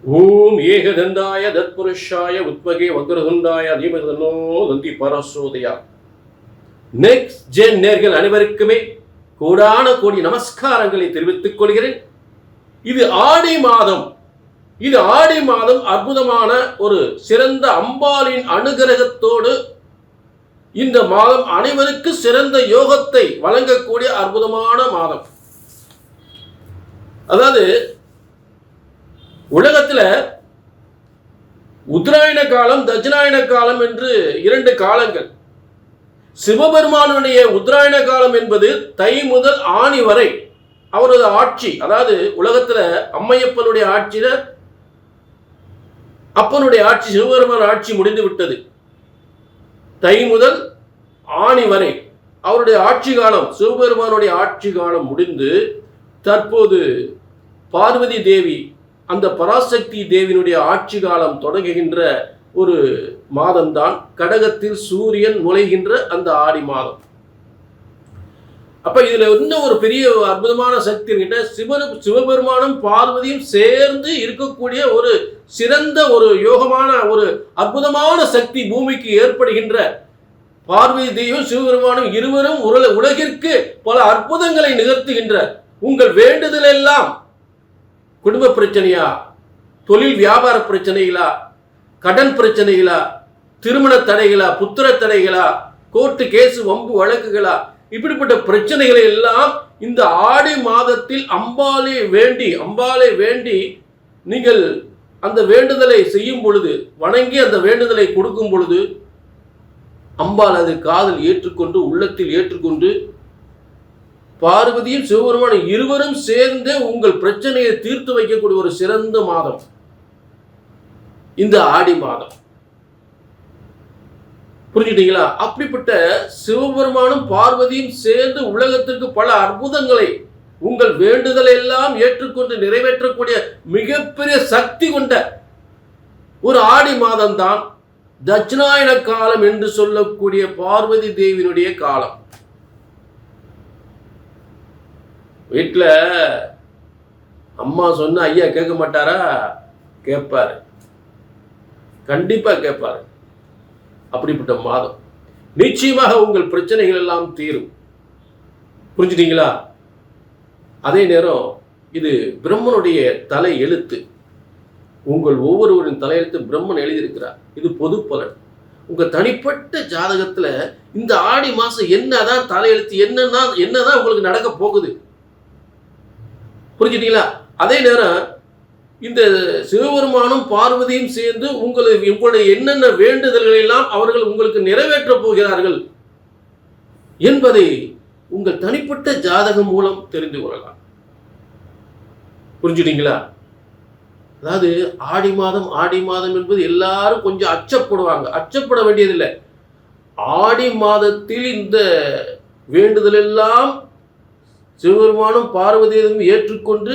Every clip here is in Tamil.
ஓம் ஏகதந்தாய தத்புருஷாய உத்மகே வக்ரதுண்டாய தீமதனோ தந்தி பரசோதயா. நெக்ஸ்ட் ஜென் நேர்கள் அனைவருக்குமே கோடான கோடி நமஸ்காரங்களை தெரிவித்துக் கொள்கிறேன். இது ஆடி மாதம். இது ஆடி மாதம் அற்புதமான ஒரு சிறந்த அம்பாளின் அனுகிரகத்தோடு இந்த மாதம் அனைவருக்கு சிறந்த யோகத்தை வழங்கக்கூடிய அற்புதமான மாதம். அதாவது உலகத்தில் உத்தராயண காலம், தட்சிணாயன காலம் என்று இரண்டு காலங்கள். சிவபெருமானுடைய உத்தராயண காலம் என்பது தை முதல் ஆணி வரை அவரது ஆட்சி. அதாவது உலகத்தில் அம்மையப்பனுடைய ஆட்சியில அப்பனுடைய ஆட்சி, சிவபெருமான ஆட்சி முடிந்து விட்டது. தை முதல் ஆணி வரை அவருடைய ஆட்சி காலம், சிவபெருமானுடைய ஆட்சி காலம் முடிந்து தற்போது பார்வதி தேவி, அந்த பராசக்தி தேவியினுடைய ஆட்சி காலம் தொடங்குகின்ற ஒரு மாதம்தான் கடகத்தில் சூரியன் நுழைகின்ற அந்த ஆடி மாதம். அப்ப இதுல இன்னும் ஒரு பெரிய அற்புதமான சக்தி கிட்ட சிவபெருமானும் பார்வதியும் சேர்ந்து இருக்கக்கூடிய ஒரு சிறந்த ஒரு யோகமான ஒரு அற்புதமான சக்தி பூமிக்கு ஏற்படுகின்ற பார்வதி தேவியும் சிவபெருமானும் இருவரும் உலகிற்கு பல அற்புதங்களை நிகழ்த்துகின்ற உங்கள் வேண்டுதல் எல்லாம் குடும்ப பிரச்சனையா, தொழில் வியாபார பிரச்சனைகளா, கடன் பிரச்சனைகளா, திருமண தடைகளா, புத்திர தடைகளா, கோர்ட்டு கேஸ் வம்பு வழக்குகளா, இப்படிப்பட்ட பிரச்சனைகளை எல்லாம் இந்த ஆடி மாதத்தில் அம்பாளை வேண்டி நீங்கள் அந்த வேண்டுதலை செய்யும் பொழுது, வணங்கி அந்த வேண்டுதலை கொடுக்கும் பொழுது அம்பாள் அது காதில் ஏற்றுக்கொண்டு, உள்ளத்தில் ஏற்றுக்கொண்டு பார்வதியும் சிவபெருமானும் இருவரும் சேர்ந்து உங்கள் பிரச்சனையை தீர்த்து வைக்கக்கூடிய ஒரு சிறந்த மாதம் இந்த ஆடி மாதம். புரிஞ்சுட்டீங்களா? அப்படிப்பட்ட சிவபெருமானும் பார்வதியும் சேர்ந்து உலகத்திற்கு பல அற்புதங்களை, உங்கள் வேண்டுதலை எல்லாம் ஏற்றுக்கொண்டு நிறைவேற்றக்கூடிய மிகப்பெரிய சக்தி கொண்ட ஒரு ஆடி மாதம் தான் தட்சிணாயன காலம் என்று சொல்லக்கூடிய பார்வதி தேவியினுடைய காலம். வீட்டில் அம்மா சொன்ன ஐயா கேட்க மாட்டாரா? கேட்பாரு, கண்டிப்பா கேட்பாரு. அப்படிப்பட்ட மாதம். நிச்சயமாக உங்கள் பிரச்சனைகள் எல்லாம் தீரும். புரிஞ்சுட்டீங்களா? அதே நேரம் இது பிரம்மனுடைய தலை எழுத்து. உங்கள் ஒவ்வொருவரின் தலையெழுத்து பிரம்மன் எழுதியிருக்கிறார். இது பொது பலன். உங்க தனிப்பட்ட ஜாதகத்துல இந்த ஆடி மாசம் என்னதான் தலையெழுத்து, என்னதான் உங்களுக்கு நடக்க போகுது. புரிஞ்சுட்டீங்களா? அதே நேரம் இந்த சிவபெருமானும் பார்வதியும் சேர்ந்து உங்களுடைய என்னென்ன வேண்டுதல்கள் எல்லாம் அவர்கள் உங்களுக்கு நிறைவேற்ற போகிறார்கள் என்பதை உங்கள் தனிப்பட்ட ஜாதகம் மூலம் தெரிந்து கொள்ளலாம். புரிஞ்சுட்டீங்களா? அதாவது ஆடி மாதம் என்பது எல்லாரும் கொஞ்சம் அச்சப்படுவாங்க. அச்சப்பட வேண்டியதில்லை. ஆடி மாதத்தில் இந்த வேண்டுதல் எல்லாம் சிவபெருமானும் பார்வதியும் ஏற்றுக்கொண்டு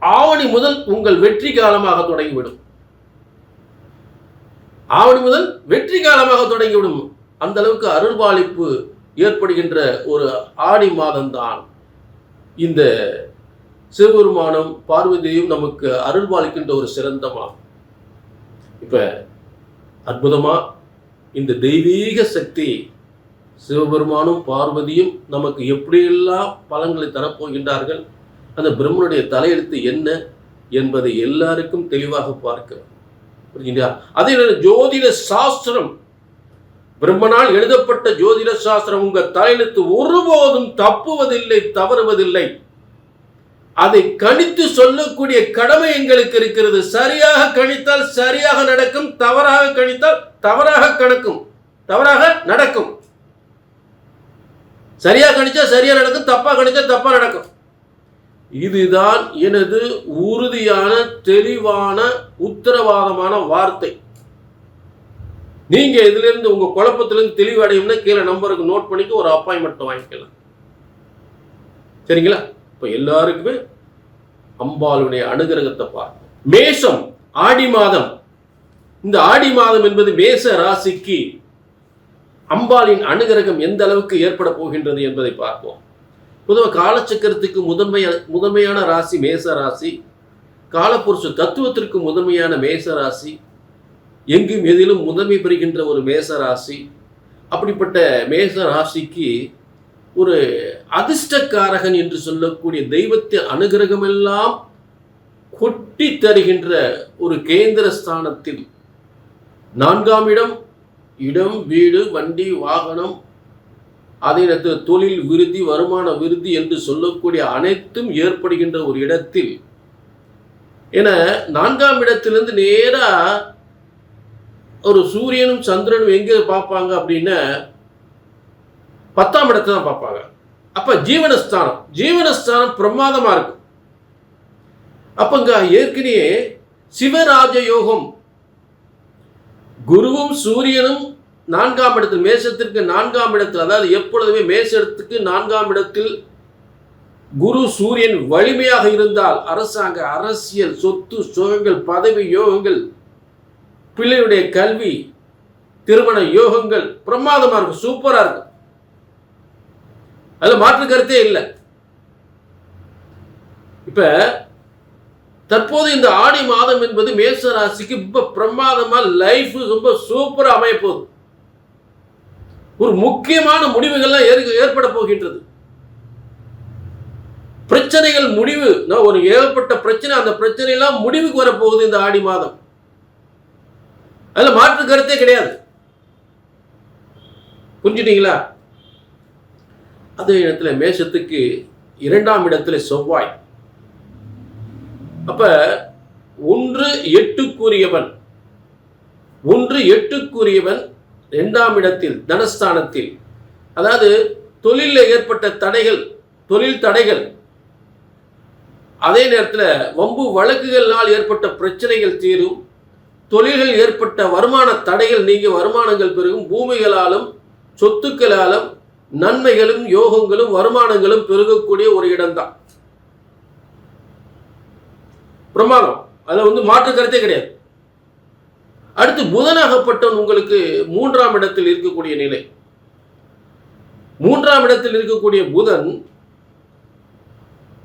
ஆவணி முதல் உங்கள் வெற்றி காலமாக தொடங்கிவிடும். ஆவணி முதல் வெற்றி காலமாக தொடங்கிவிடும். அந்த அளவுக்கு அருள்பாலிப்பு ஏற்படுகின்ற ஒரு ஆடி மாதம்தான் இந்த சிவபெருமானும் பார்வதியும் நமக்கு அருள்பாலிக்கின்ற ஒரு சிறந்த மாதம். இப்ப அற்புதமா இந்த தெய்வீக சக்தி சிவபெருமானும் பார்வதியும் நமக்கு எப்படியெல்லாம் பலன்களை தரப்போகின்றார்கள், அந்த பிரம்மனுடைய தலையெழுத்து என்ன என்பதை எல்லாருக்கும் தெளிவாக பார்க்கிறோம். புரியுங்களா? அதே ஜோதிட சாஸ்திரம், பிரம்மனால் எழுதப்பட்ட ஜோதிட சாஸ்திரம் உங்க தலையெழுத்து ஒருபோதும் தப்புவதில்லை, தவறுவதில்லை. அதை கணித்து சொல்லக்கூடிய கடமை எங்களுக்கு இருக்கிறது. சரியாக கணித்தால் சரியாக நடக்கும், தவறாக கணித்தால் தவறாக நடக்கும். சரியா கணிச்சா சரியா நடக்கும், தப்பா கணிச்சா தப்பா நடக்கும். இதுதான் எனது உறுதியான தெளிவான உத்தரவாதமான வார்த்தை. நீங்க இதுல இருந்து உங்க குழப்பத்திலிருந்து தெளிவடையும்னா கீழே நம்பருக்கு நோட் பண்ணிட்டு ஒரு அப்பாயின்மெண்ட் வாங்கிக்கலாம். சரிங்களா? இப்ப எல்லாருக்குமே அம்பாளுடைய அனுகிரகத்தை பார்ப்போம். மேஷம் ஆடி மாதம். இந்த ஆடி மாதம் என்பது மேச ராசிக்கு அம்பாளின் அனுகிரகம் எந்த அளவுக்கு ஏற்பட போகின்றது என்பதை பார்ப்போம். பொதுவாக காலச்சக்கரத்துக்கு முதன்மையான ராசி மேச ராசி. காலப்புருஷ தத்துவத்திற்கு முதன்மையான மேசராசி, எங்கும் எதிலும் முதன்மை பெறுகின்ற ஒரு மேசராசி. அப்படிப்பட்ட மேச ராசிக்கு ஒரு அதிர்ஷ்டக்காரகன் என்று சொல்லக்கூடிய தெய்வத்தின் அனுகிரகமெல்லாம் கொட்டி தருகின்ற ஒரு கேந்திர ஸ்தானத்தில் 4ஆம் இடம், இடம், வீடு, வண்டி, வாகனம், அதே நேரத்தில் தொழில் விருத்தி, வருமான விருத்தி என்று சொல்லக்கூடிய அனைத்தும் ஏற்படுகின்ற ஒரு இடத்தில், என 4ஆம் இடத்திலிருந்து நேரா ஒரு சூரியனும் சந்திரனும் எங்கே பார்ப்பாங்க அப்படின்னா 10ஆம் இடத்தை தான் பார்ப்பாங்க. அப்ப ஜீவனஸ்தானம் பிரமாதமா இருக்கும். அப்பங்க ஏற்கனவே சிவராஜ யோகம், குருவும் சூரியனும் 4ஆம் இடத்தில், மேசத்திற்கு 4ஆம் இடத்தில், அதாவது எப்பொழுதுமே மேசத்துக்கு 4ஆம் இடத்தில் குரு சூரியன் வலிமையாக இருந்தால் அரசாங்க, அரசியல், சொத்து சுகங்கள், பதவி யோகங்கள், பிள்ளையுடைய கல்வி, திருமண யோகங்கள் பிரமாதமா இருக்கும், சூப்பரா இருக்கும். அதுல மாற்று கருத்தே இல்லை. இப்ப தற்போது இந்த ஆடி மாதம் என்பது மேச ராசிக்கு ரொம்ப பிரமாதமா லைஃப் ரொம்ப சூப்பரா அமைய போகுது. ஒரு முக்கியமான முடிவுகள்லாம் ஏற்பட போகின்றது. பிரச்சனைகள் முடிவு, ஒரு ஏற்பட்ட பிரச்சனை, அந்த பிரச்சனை எல்லாம் முடிவுக்கு வரப்போகுது இந்த ஆடி மாதம். அதுல மாற்று கருத்தே கிடையாது. புரிஞ்சுட்டீங்களா? அதே இடத்துல மேஷத்துக்கு 2ஆம் இடத்துல செவ்வாய். அப்ப 1-8க்குரியவன் 2ஆம் இடத்தில் தனஸ்தானத்தில், அதாவது தொழிலில் ஏற்பட்ட தடைகள், தொழில் தடைகள், அதே நேரத்தில் வம்பு வழக்குகளால் ஏற்பட்ட பிரச்சனைகள் தீரும், தொழில்கள் ஏற்பட்ட வருமான தடைகள் நீங்கி வருமானங்கள் பெருகும், பூமிகளாலும் சொத்துக்களாலும் நன்மைகளும் யோகங்களும் வருமானங்களும் பெருகக்கூடிய ஒரு இடம்தான். பிரமாதம். அதுல மாற்று கருத்தே கிடையாது. அடுத்து புதனாகப்பட்டவன் உங்களுக்கு 3ஆம் இடத்தில் இருக்கக்கூடிய நிலை. 3ஆம் இடத்தில் இருக்கக்கூடிய புதன்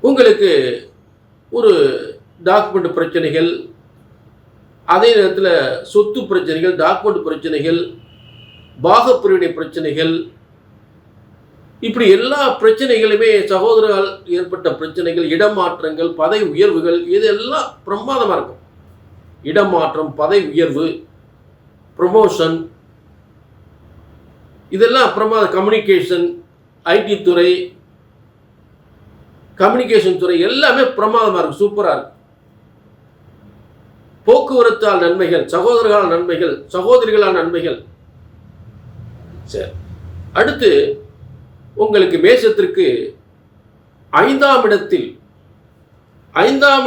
உங்களுக்கு ஒரு டாக்குமெண்ட் பிரச்சனைகள், அதே நேரத்தில் சொத்து பிரச்சனைகள், டாக்குமெண்ட் பிரச்சனைகள், பாகப்பிரிவினை பிரச்சனைகள், இப்படி எல்லா பிரச்சனைகளுமே, சகோதரர்கள் ஏற்பட்ட பிரச்சனைகள், இடமாற்றங்கள், பதவி உயர்வுகள், இதெல்லாம் பிரமாதமாக இருக்கும். இடமாற்றம், பதவி உயர்வு, ப்ரமோஷன், இதெல்லாம் பிரமாத. கம்யூனிகேஷன், ஐடி துறை, கம்யூனிகேஷன் துறை எல்லாமே பிரமாதமாக இருக்கும், சூப்பராக இருக்கும். போக்குவரத்தால் நன்மைகள், சகோதரர்களால் நன்மைகள், சகோதரிகளால் நன்மைகள். சரி, அடுத்து உங்களுக்கு மேஷத்திற்கு 5ஆம்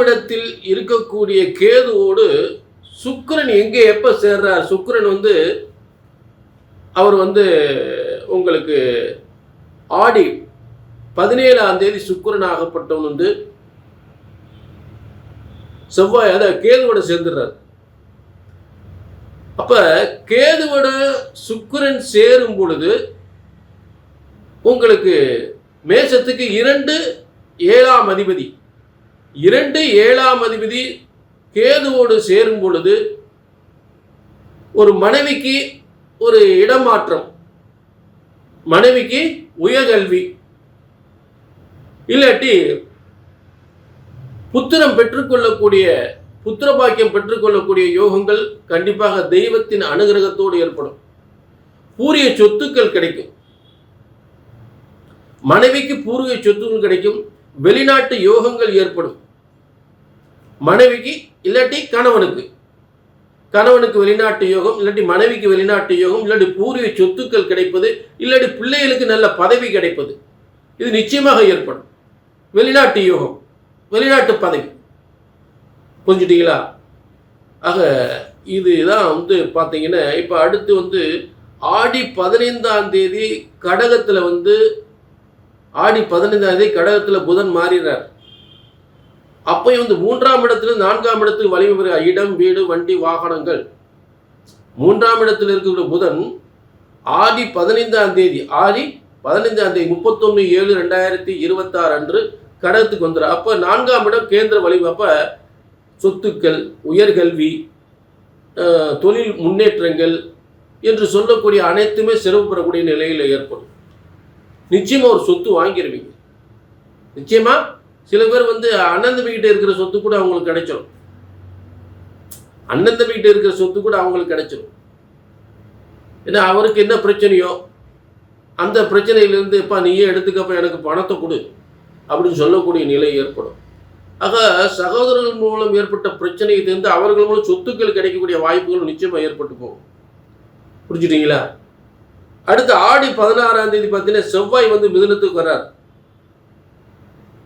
இடத்தில் இருக்கக்கூடிய கேதுவோடு சுக்கிரன் எங்கே எப்ப சேர்றார்? சுக்கிரன் அவர் உங்களுக்கு ஆடி 17ஆம் தேதி சுக்கிரன் ஆகப்பட்டவன் செவ்வாய், அத கேதுவோட சேர்ந்துடுறார். அப்ப கேதுவோட சுக்கிரன் சேரும் பொழுது உங்களுக்கு மேஷத்துக்கு 2-7ஆம் அதிபதி, 2-7ஆம் அதிபதி கேதுவோடு சேரும் பொழுது ஒரு மனைவிக்கு ஒரு இடமாற்றம், மனைவிக்கு உயர்கல்வி, இல்லாட்டி புத்திரம் பெற்றுக்கொள்ளக்கூடிய, புத்திர பாக்கியம் பெற்றுக்கொள்ளக்கூடிய யோகங்கள் கண்டிப்பாக தெய்வத்தின் அனுகிரகத்தோடு ஏற்படும். பூரிய சொத்துக்கள் கிடைக்கும், மனைவிக்கு பூர்வீக சொத்துக்கள் கிடைக்கும், வெளிநாட்டு யோகங்கள் ஏற்படும். மனைவிக்கு இல்லாட்டி கணவனுக்கு வெளிநாட்டு யோகம், இல்லாட்டி மனைவிக்கு வெளிநாட்டு யோகம், இல்லாட்டி பூர்வீக சொத்துக்கள் கிடைப்பது, இல்லாட்டி பிள்ளைகளுக்கு நல்ல பதவி கிடைப்பது, இது நிச்சயமாக ஏற்படும். வெளிநாட்டு யோகம், வெளிநாட்டு பதவி. புரிஞ்சுட்டீங்களா? ஆக இதுதான் பார்த்தீங்கன்னா, இப்போ அடுத்து ஆடி 15ஆம் தேதி கடகத்தில் ஆடி 15ஆம் தேதி கடகத்தில் புதன் மாறினார். அப்பயும் 3ஆம் இடத்துல 4ஆம் இடத்துக்கு வலிமை பெறுகிற இடம், வீடு, வண்டி, வாகனங்கள். 3ஆம் இடத்தில் இருக்கிற புதன் ஆடி 15ஆம் தேதி 31/7/2026 அன்று கடகத்துக்கு வந்துடும். அப்போ 4ஆம் இடம் கேந்திர வலிமை. அப்போ சொத்துக்கள், உயர்கல்வி, தொழில் முன்னேற்றங்கள் என்று சொல்லக்கூடிய அனைத்துமே சிறப்பு பெறக்கூடிய நிலையில் ஏற்படும். நிச்சயமாக ஒரு சொத்து வாங்கிடுவீங்க. நிச்சயமாக சில பேர் அண்ணன் தம்பிக்கிட்ட இருக்கிற சொத்து கூட அவங்களுக்கு கிடைச்சிடும். அண்ணன் தம்பிக்கிட்ட இருக்கிற சொத்து கூட அவங்களுக்கு கிடைச்சிடும். ஏன்னா அவருக்கு என்ன பிரச்சனையோ அந்த பிரச்சனையிலேருந்து எப்பா நீயே எடுத்துக்கப்ப எனக்கு பணத்தை கொடு அப்படின்னு சொல்லக்கூடிய நிலை ஏற்படும். ஆக சகோதரர்கள் மூலம் ஏற்பட்ட பிரச்சனையை தெரிந்து அவர்கள் மூலம் சொத்துக்கள் கிடைக்கக்கூடிய வாய்ப்புகள் நிச்சயமாக ஏற்பட்டு போகும். புரிஞ்சுட்டீங்களா? அடுத்து ஆடி 16ஆம் தேதி பார்த்தீங்கன்னா செவ்வாய் மிதுனத்துக்கு வர்றார்.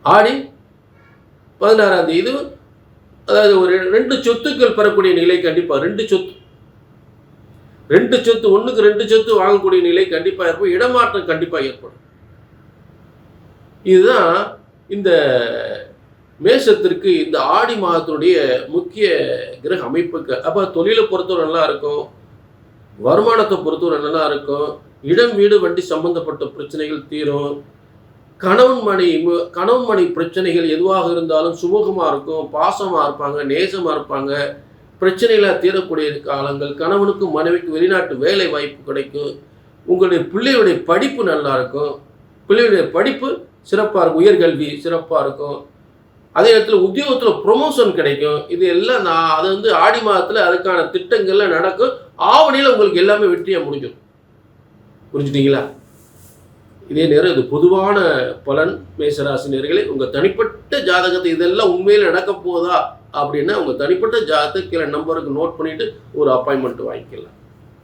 ஆடி 16ஆம் தேதி அதாவது ஒரு 2 சொத்துக்கள் பெறக்கூடிய நிலை கண்டிப்பாக. 2 சொத்து 1க்கு 2 சொத்து வாங்கக்கூடிய நிலை கண்டிப்பாக ஏற்படும். இடமாற்றம் கண்டிப்பாக ஏற்படும். இதுதான் இந்த மேஷத்திற்கு இந்த ஆடி மாதத்தினுடைய முக்கிய கிரக அமைப்புகள். அப்போ தொழிலை பொறுத்தவரை நல்லா இருக்கும், வருமானத்தை பொறுத்தவரை நல்லா இருக்கும், இடம் வீடு வண்டி சம்பந்தப்பட்ட பிரச்சனைகள் தீரும், கணவன் மனை பிரச்சனைகள் எதுவாக இருந்தாலும் சுமூகமாக இருக்கும், பாசமாக இருப்பாங்க, நேசமாக இருப்பாங்க, பிரச்சனைகளாக தீரக்கூடிய காலங்கள். கணவனுக்கும் மனைவிக்கும் வெளிநாட்டு வேலை வாய்ப்பு கிடைக்கும். உங்களுடைய பிள்ளையுடைய படிப்பு நல்லா இருக்கும், பிள்ளையுடைய படிப்பு சிறப்பாக இருக்கும், உயர்கல்வி சிறப்பாக இருக்கும். அதே நேரத்தில் உத்தியோகத்தில் ப்ரொமோஷன் கிடைக்கும். இது எல்லாம் அது ஆடி மாதத்தில் அதுக்கான திட்டங்கள்லாம் நடக்கும். ஆவணியில் உங்களுக்கு எல்லாமே வெற்றியாக முடிஞ்சிடும். புரிஞ்சுட்டீங்களா? இதே நேரம் இது பொதுவான பலன். மேசராசினியர்களே, உங்கள் தனிப்பட்ட ஜாதகத்தை இதெல்லாம் உண்மையில் நடக்க போதா அப்படின்னா உங்கள் தனிப்பட்ட ஜாதகத்தை கீழே நம்பருக்கு நோட் பண்ணிவிட்டு ஒரு அப்பாயின்மெண்ட் வாங்கிக்கலாம்.